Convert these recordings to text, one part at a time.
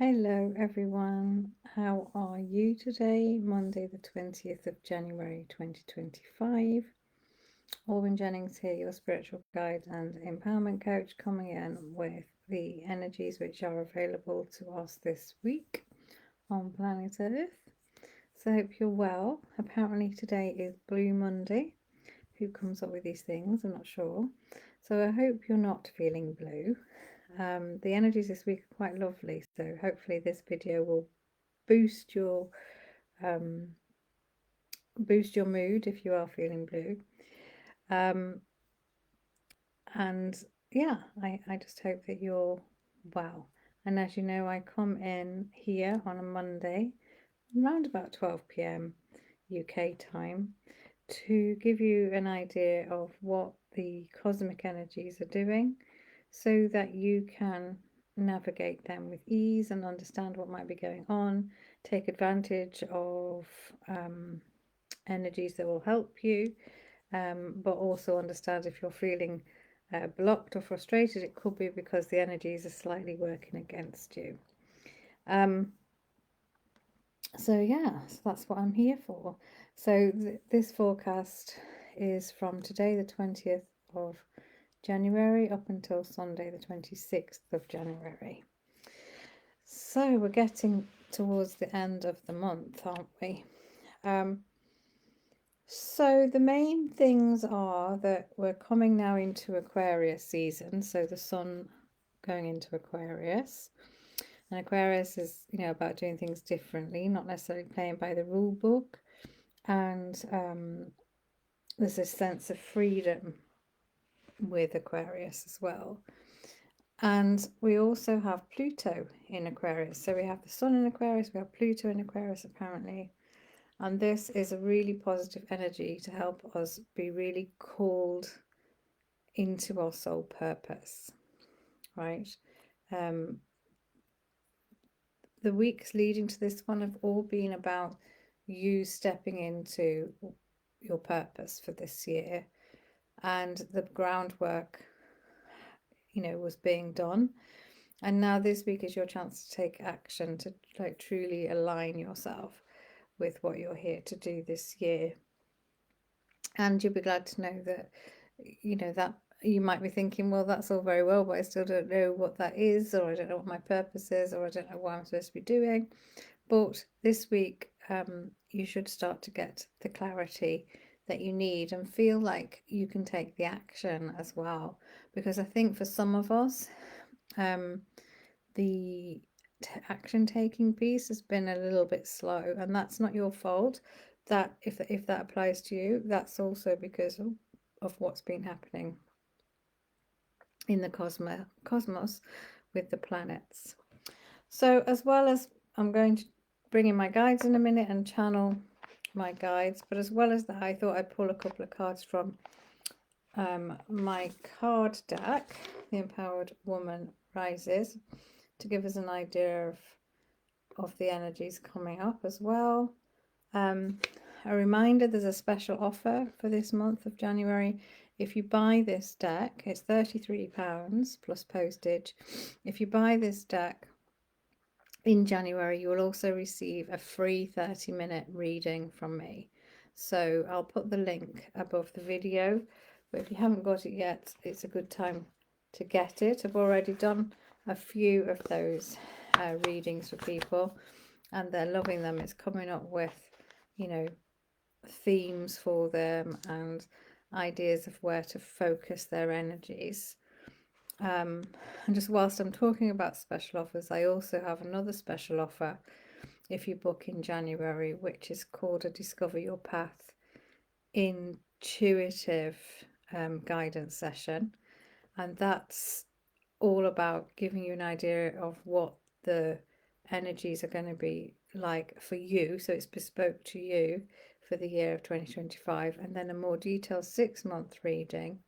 Hello everyone, how are you today? Monday the 20th of January 2025. Alwyn Jennings here, your spiritual guide and empowerment coach, coming in with the energies which are available to us this week on planet Earth. So I hope you're well. Apparently today is Blue Monday. Who comes up with these things? I'm not sure. So I hope you're not feeling blue. The energies this week are quite lovely, so hopefully this video will boost your um, boost your mood if you are feeling blue. Um, and yeah, I just hope that you're well. And as you know, I come in here on a Monday around about 12 p.m. UK time to give you an idea of what the cosmic energies are doing so that you can navigate them with ease and understand what might be going on, take advantage of energies that will help you, but also understand if you're feeling blocked or frustrated, it could be because the energies are slightly working against you. So yeah, so that's what I'm here for. So this forecast is from today the 20th of January up until Sunday the 26th of January. So we're getting towards the end of the month, aren't we? So the main things are that we're coming now into Aquarius season, so the sun going into Aquarius. And Aquarius is, about doing things differently, not necessarily playing by the rule book. And there's a sense of freedom with Aquarius as well. And we also have Pluto in Aquarius. So we have the sun in Aquarius, we have Pluto in Aquarius apparently. And this is a really positive energy to help us be really called into our soul purpose, right? The weeks leading to this one have all been about you stepping into your purpose for this year, and the groundwork, was being done. And now this week is your chance to take action to truly align yourself with what you're here to do this year. And you'll be glad to know that, that you might be thinking, well, that's all very well, but I still don't know what that is, or I don't know what my purpose is, or I don't know what I'm supposed to be doing. But this week, you should start to get the clarity that you need and feel like you can take the action as well. Because I think for some of us, the action taking piece has been a little bit slow, and that's not your fault. That if that applies to you, that's also because of what's been happening in the cosmos with the planets. So as well as I'm going to bring in my guides in a minute and channel my guides, but as well as that, I thought I'd pull a couple of cards from my card deck, the Empowered Woman Rises, to give us an idea of the energies coming up as well. A reminder, there's a special offer for this month of January. If you buy this deck, it's £33 plus postage. If you buy this deck in January, you will also receive a free 30-minute reading from me. So I'll put the link above the video, but if you haven't got it yet, it's a good time to get it. I've already done a few of those readings for people, and they're loving them. It's coming up with, themes for them and ideas of where to focus their energies. And just whilst I'm talking about special offers, I also have another special offer if you book in January, which is called a Discover Your Path intuitive guidance session. And that's all about giving you an idea of what the energies are going to be like for you. So it's bespoke to you for the year of 2025, and then a more detailed 6-month reading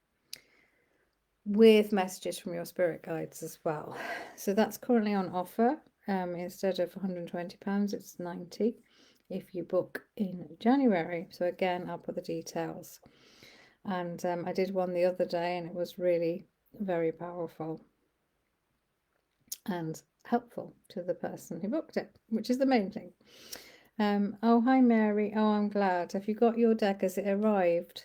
with messages from your spirit guides as well. So that's currently on offer. Instead of £120, it's £90 if you book in January. So again, I'll put the details. And I did one the other day, and it was really very powerful. And helpful to the person who booked it, which is the main thing. Oh, hi Mary. Oh, I'm glad. Have you got your deck? Has it arrived?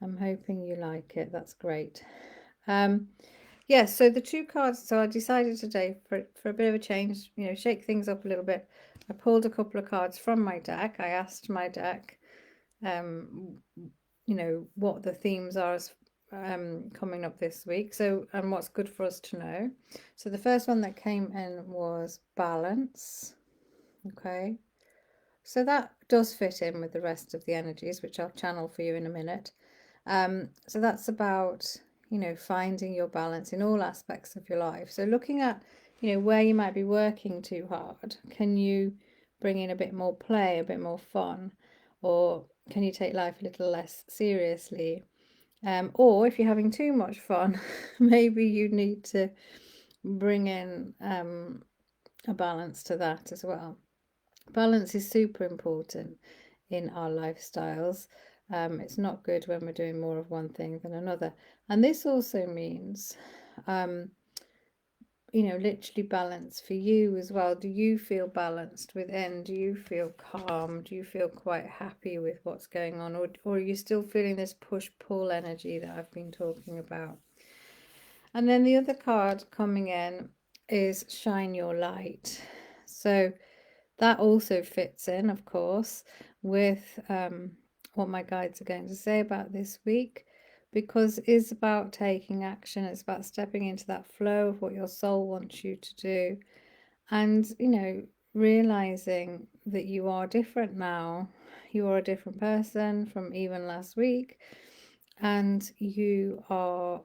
I'm hoping you like it. That's great. Yes, so the two cards, so I decided today for a bit of a change, shake things up a little bit. I pulled a couple of cards from my deck. I asked my deck, what the themes are coming up this week. So, and what's good for us to know. So the first one that came in was balance. Okay. So that does fit in with the rest of the energies, which I'll channel for you in a minute. So that's about, finding your balance in all aspects of your life. So looking at, where you might be working too hard, can you bring in a bit more play, a bit more fun, or can you take life a little less seriously? Or if you're having too much fun, maybe you need to bring in a balance to that as well. Balance is super important in our lifestyles. It's not good when we're doing more of one thing than another. And this also means, literally balance for you as well. Do you feel balanced within? Do you feel calm? Do you feel quite happy with what's going on? Or are you still feeling this push-pull energy that I've been talking about? And then the other card coming in is shine your light. So that also fits in, of course, with what my guides are going to say about this week, because it's about taking action. It's about stepping into that flow of what your soul wants you to do, and realizing that you are different now. You are a different person from even last week, and you are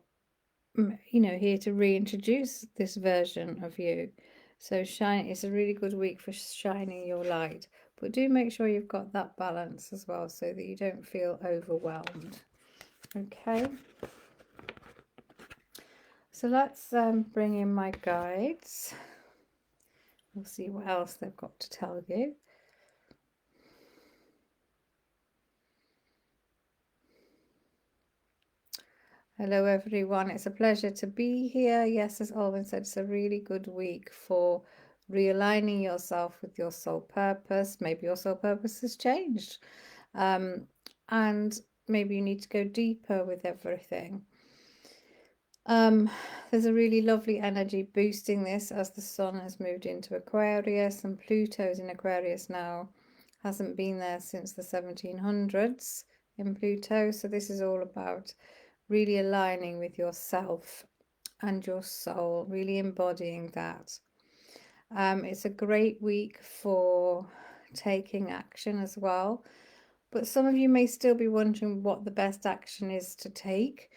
here to reintroduce this version of you. So shine, it's a really good week for shining your light, but do make sure you've got that balance as well so that you don't feel overwhelmed. Okay, so let's bring in my guides. We'll see what else they've got to tell you. Hello everyone, it's a pleasure to be here. Yes, as Alvin said, it's a really good week for realigning yourself with your soul purpose. Maybe your soul purpose has changed, and maybe you need to go deeper with everything. There's a really lovely energy boosting this as the sun has moved into Aquarius, and Pluto's in Aquarius now. Hasn't been there since the 1700s in Pluto, so this is all about really aligning with yourself and your soul, really embodying that. It's a great week for taking action as well, but some of you may still be wondering what the best action is to take.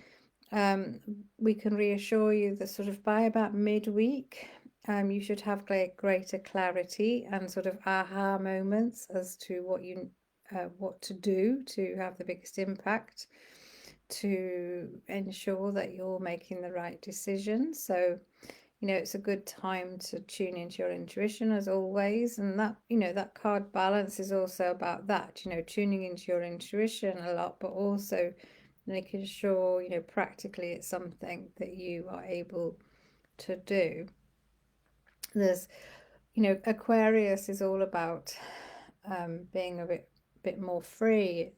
We can reassure you that sort of by about midweek, you should have greater clarity and sort of aha moments as to what to do to have the biggest impact, to ensure that you're making the right decision. So, it's a good time to tune into your intuition as always. And that, that card balance is also about that, tuning into your intuition a lot, but also making sure, practically it's something that you are able to do. There's, Aquarius is all about being a bit more free.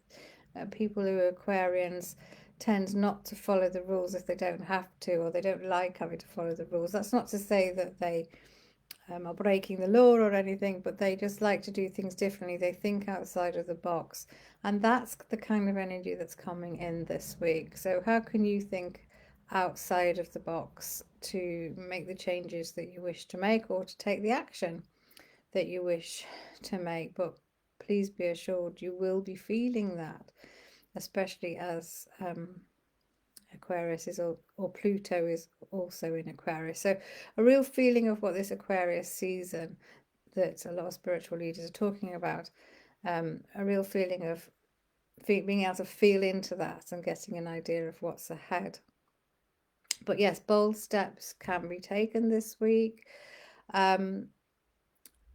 People who are Aquarians tend not to follow the rules if they don't have to, or they don't like having to follow the rules. That's not to say that they are breaking the law or anything, but they just like to do things differently. They think outside of the box, and that's the kind of energy that's coming in this week. So how can you think outside of the box to make the changes that you wish to make, or to take the action that you wish to make? But please be assured you will be feeling that, especially as Aquarius is, or Pluto is also in Aquarius. So a real feeling of what this Aquarius season that a lot of spiritual leaders are talking about, a real feeling of being able to feel into that and getting an idea of what's ahead. But yes, bold steps can be taken this week. And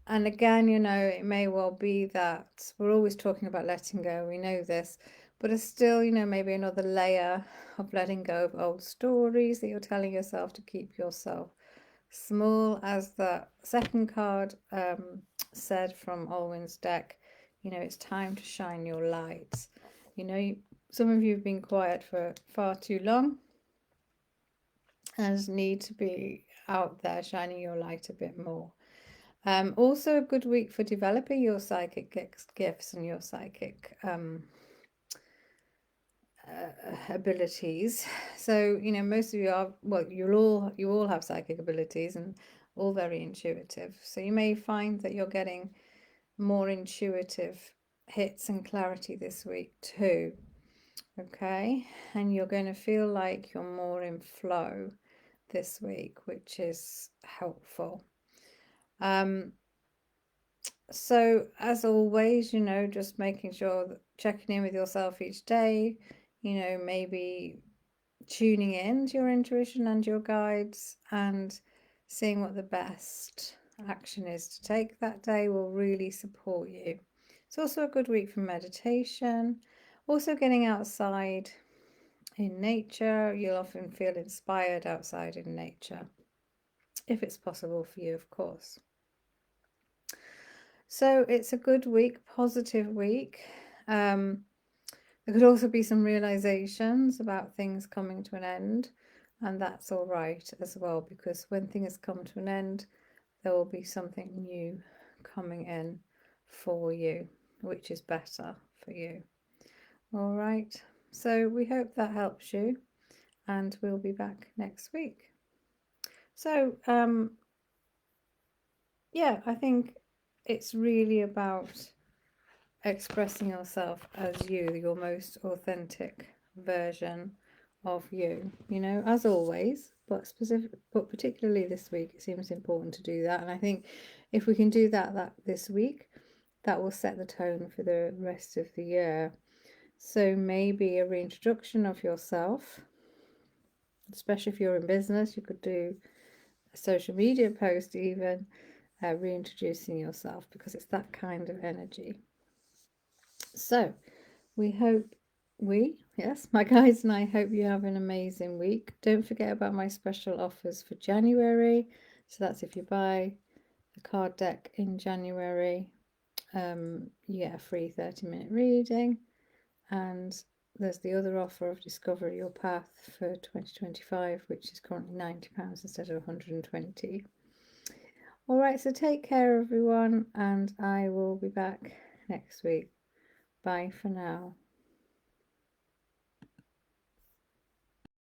again, it may well be that we're always talking about letting go. We know this, but it's still, maybe another layer of letting go of old stories that you're telling yourself to keep yourself Small, as the second card said from Olwyn's deck, you know, it's time to shine your light. You know, some of you have been quiet for far too long and need to be out there shining your light a bit more. Also a good week for developing your psychic gifts and your psychic abilities. So, you know, most of you are, well, you all have psychic abilities and all very intuitive. So you may find that you're getting more intuitive hits and clarity this week too. Okay, and you're going to feel like you're more in flow this week, which is helpful. So as always, you know, just making sure that checking in with yourself each day, you know, maybe tuning in to your intuition and your guides and seeing what the best action is to take that day will really support you. It's also a good week for meditation, also getting outside in nature. You'll often feel inspired outside in nature, if it's possible for you, of course. So it's a good week, positive week. There could also be some realizations about things coming to an end, and that's all right as well, because when things come to an end, there will be something new coming in for you, which is better for you. All right, so we hope that helps you, and we'll be back next week. So, yeah, I think it's really about expressing yourself as you, your most authentic version of you, you know, as always, but particularly this week, it seems important to do that. And I think if we can do that this week, that will set the tone for the rest of the year. So maybe a reintroduction of yourself, especially if you're in business, you could do a social media post even, reintroducing yourself, because it's that kind of energy. So we hope yes, my guides and I hope you have an amazing week. Don't forget about my special offers for January. So that's if you buy the card deck in January, you get a free 30-minute reading. And there's the other offer of Discover Your Path for 2025, which is currently £90 instead of 120. All right, so take care, everyone, and I will be back next week. Bye for now.